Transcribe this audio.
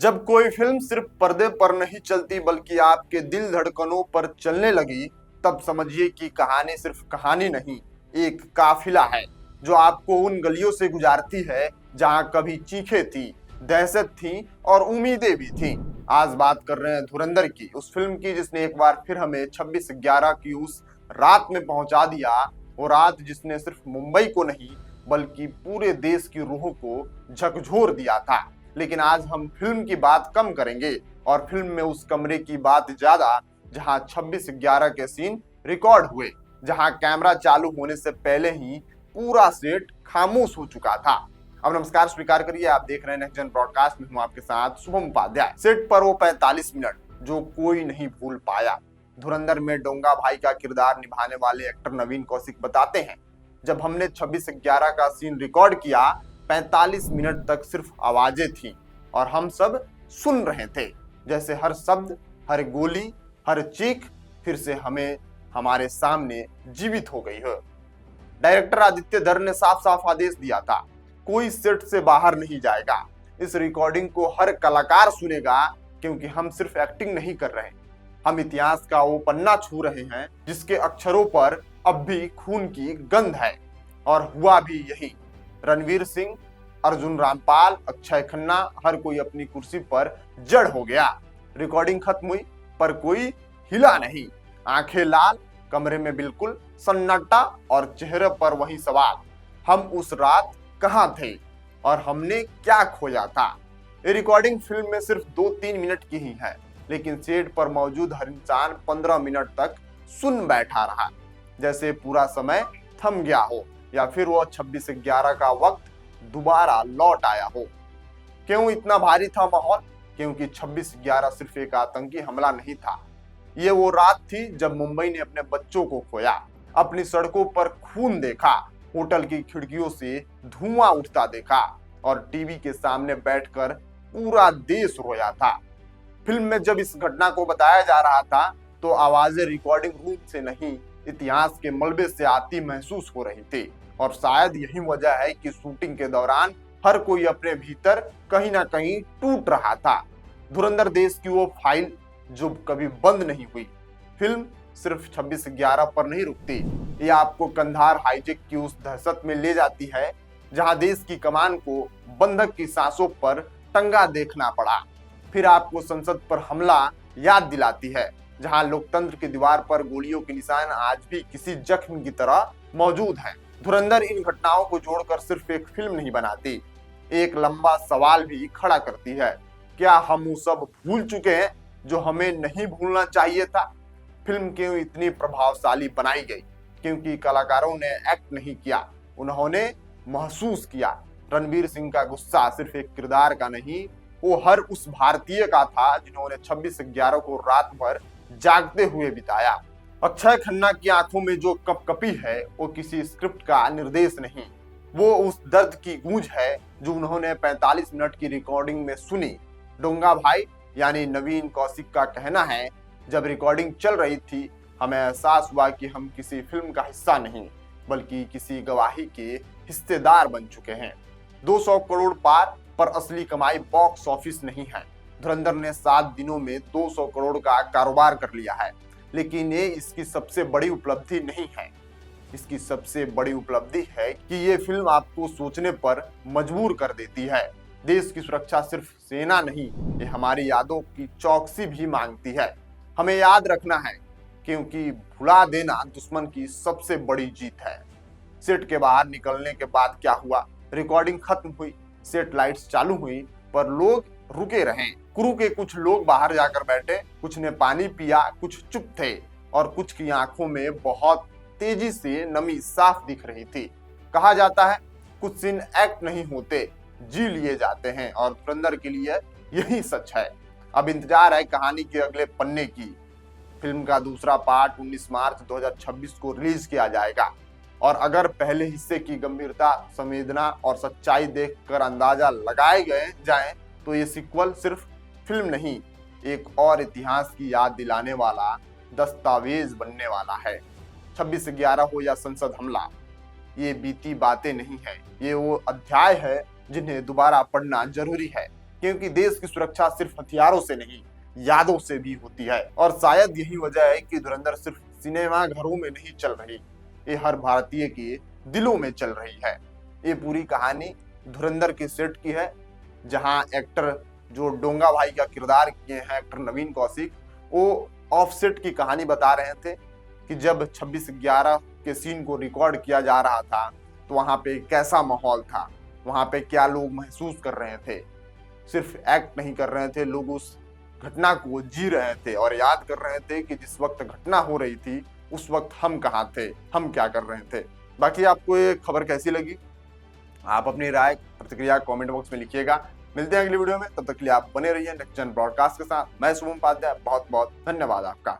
जब कोई फिल्म सिर्फ पर्दे पर नहीं चलती बल्कि आपके दिल धड़कनों पर चलने लगी, तब समझिए कि कहानी सिर्फ कहानी नहीं, एक काफिला है जो आपको उन गलियों से गुजारती है जहां कभी चीखें थी, दहशत थी और उम्मीदें भी थीं। आज बात कर रहे हैं धुरंधर की, उस फिल्म की जिसने एक बार फिर हमें 26/11 की उस रात में पहुंचा दिया। वो रात जिसने सिर्फ मुंबई को नहीं बल्कि पूरे देश की रूह को झकझोर दिया था। लेकिन आज हम फिल्म की बात कम करेंगे और फिल्म में उस कमरे की बात ज्यादा जहां 26/11 के सीन रिकॉर्ड हुए, जहां कैमरा चालू होने से पहले ही पूरा सेट खामोश हो चुका था। अब नमस्कार स्वीकार करिए, आप देख रहे हैं नेक्स्ट जन ब्रॉडकास्ट में हूं आपके साथ शुभम उपाध्याय। सेट पर वो 45 मिनट जो कोई नहीं भूल पाया। धुरंधर में डोंगा भाई का किरदार निभाने वाले एक्टर नवीन कौशिक बताते हैं, जब हमने 26/11 का सीन रिकॉर्ड किया, 45 मिनट तक सिर्फ आवाजें थी और हम सब सुन रहे थे, जैसे हर शब्द, हर गोली, हर चीख फिर से हमें हमारे सामने जीवित हो गई है। डायरेक्टर आदित्य धर ने साफ साफ आदेश दिया था, कोई सेट से बाहर नहीं जाएगा। इस रिकॉर्डिंग को हर कलाकार सुनेगा, क्योंकि हम सिर्फ एक्टिंग नहीं कर रहे, हम इतिहास का वो पन्ना छू रहे हैं जिसके अक्षरों पर अब भी खून की गंध है। और हुआ भी यही। रणवीर सिंह, अर्जुन रामपाल, अक्षय खन्ना, हर कोई अपनी कुर्सी पर जड़ हो गया। रिकॉर्डिंग खत्म हुई पर कोई हिला नहीं। आंखें लाल, कमरे में बिल्कुल सन्नाटा और चेहरे पर वही सवाल, हम उस रात कहां थे और हमने क्या खोया था। ये रिकॉर्डिंग फिल्म में सिर्फ 2-3 मिनट की ही है, लेकिन सेट पर मौजूद हर इंसान 15 मिनट तक सुन बैठा रहा, जैसे पूरा समय थम गया हो या फिर वो 26/11 का वक्त दोबारा लौट आया हो। क्यों इतना भारी था माहौल? क्योंकि 26/11 सिर्फ एक आतंकी हमला नहीं था, ये वो रात थी जब मुंबई ने अपने बच्चों को खोया, अपनी सड़कों पर खून देखा, होटल की खिड़कियों से धुआं उठता देखा और टीवी के सामने बैठकर पूरा देश रोया था। फिल्म में जब इस घटना को बताया जा रहा था तो आवाजें रिकॉर्डिंग रूम से नहीं, इतिहास के मलबे से आती महसूस हो रही थी। और शायद यही वजह है कि शूटिंग के दौरान हर कोई अपने भीतर कहीं ना कहीं टूट रहा था। धुरंधर देश की वो फाइल जो कभी बंद नहीं हुई। फिल्म सिर्फ 26/11 पर नहीं रुकती, ये आपको कंधार हाईजेक की उस दहशत में ले जाती है जहां देश की कमान को बंधक की सांसों पर टंगा देखना पड़ा। फिर आपको संसद पर हमला याद दिलाती है, जहां लोकतंत्र की दीवार पर गोलियों के निशान आज भी किसी जख्म की तरह मौजूद हैं। धुरंधर इन घटनाओं को जोड़कर सिर्फ एक फिल्म नहीं बनाती, एक लंबा सवाल भी खड़ा करती है। क्या हम वो सब भूल चुके हैं जो हमें नहीं भूलना चाहिए था? फिल्म क्यों इतनी प्रभावशाली बनाई गई? क्योंकि कलाकारों ने एक्ट नहीं किया, उन्होंने महसूस किया। रणवीर सिंह का गुस्सा सिर्फ एक किरदार का नहीं, वो हर उस भारतीय का था जिन्होंने 26/11 को रात भर जागते हुए बिताया। अक्षय खन्ना की आंखों में जो कपकपी है वो किसी स्क्रिप्ट का निर्देश नहीं, वो उस दर्द की गूंज है जो उन्होंने 45 मिनट की रिकॉर्डिंग में सुनी। डोंगा भाई यानी नवीन कौशिक का कहना है, जब रिकॉर्डिंग चल रही थी हमें एहसास हुआ कि हम किसी फिल्म का हिस्सा नहीं बल्कि किसी गवाही के हिस्सेदार बन चुके हैं। 200 करोड़ पार, पर असली कमाई बॉक्स ऑफिस नहीं है। धुरंधर ने 7 दिनों में 200 करोड़ का कारोबार कर लिया है, लेकिन ये इसकी सबसे बड़ी उपलब्धि नहीं है। इसकी सबसे बड़ी उपलब्धि है कि ये फिल्म आपको सोचने पर मजबूर कर देती है। देश की सुरक्षा सिर्फ सेना नहीं, ये हमारी यादों की चौकसी भी मांगती है। हमें याद रखना है, क्योंकि भुला देना दुश्मन की सबसे बड़ी जीत है। सेट के बाहर निकलने के बाद क्या हुआ? रिकॉर्डिंग खत्म हुई, सेट लाइट्स चालू हुई, पर लोग रुके रहे। क्रू के कुछ लोग बाहर जाकर बैठे, कुछ ने पानी पिया, कुछ चुप थे और कुछ की आंखों में बहुत तेजी से नमी साफ दिख रही थी। कहा जाता है कुछ सीन एक्ट नहीं होते, जी लिए जाते हैं, और धुरंधर के लिए यही सच है। अब इंतजार है कहानी के अगले पन्ने की। फिल्म का दूसरा पार्ट 19 मार्च 2026 को रिलीज किया जाएगा और अगर पहले हिस्से की गंभीरता, संवेदना और सच्चाई देखकर अंदाजा लगाए गए जाए तो ये सीक्वल सिर्फ फिल्म नहीं, एक और इतिहास की याद दिलाने वाला दस्तावेज बनने वाला है। 26/11 हो या संसद हमला, ये बीती बातें नहीं है, ये वो अध्याय है जिन्हें दोबारा पढ़ना जरूरी है। क्योंकि देश की सुरक्षा सिर्फ हथियारों से नहीं, यादों से भी होती है। और शायद यही वजह है कि धुरंधर सिर्फ सिनेमा घरों में नहीं चल रही, ये हर भारतीय के दिलों में चल रही है। ये पूरी कहानी धुरंधर के सेट की है, जहां एक्टर जो डोंगा भाई का किरदार किए हैं एक्टर नवीन कौशिक, वो ऑफसेट की कहानी बता रहे थे कि जब 26/11 के सीन को रिकॉर्ड किया जा रहा था तो वहां पे कैसा माहौल था, वहां पे क्या लोग महसूस कर रहे थे। सिर्फ एक्ट नहीं कर रहे थे, लोग उस घटना को जी रहे थे और याद कर रहे थे कि जिस वक्त घटना हो रही थी उस वक्त हम कहाँ थे, हम क्या कर रहे थे। बाकी आपको ये खबर कैसी लगी, आप अपनी राय प्रतिक्रिया कमेंट बॉक्स में लिखिएगा। मिलते हैं अगली वीडियो में, तब तक के लिए आप बने रहिए नेक्स्ट जन ब्रॉडकास्ट के साथ। मैं शुभम उपाध्याय, बहुत बहुत धन्यवाद आपका।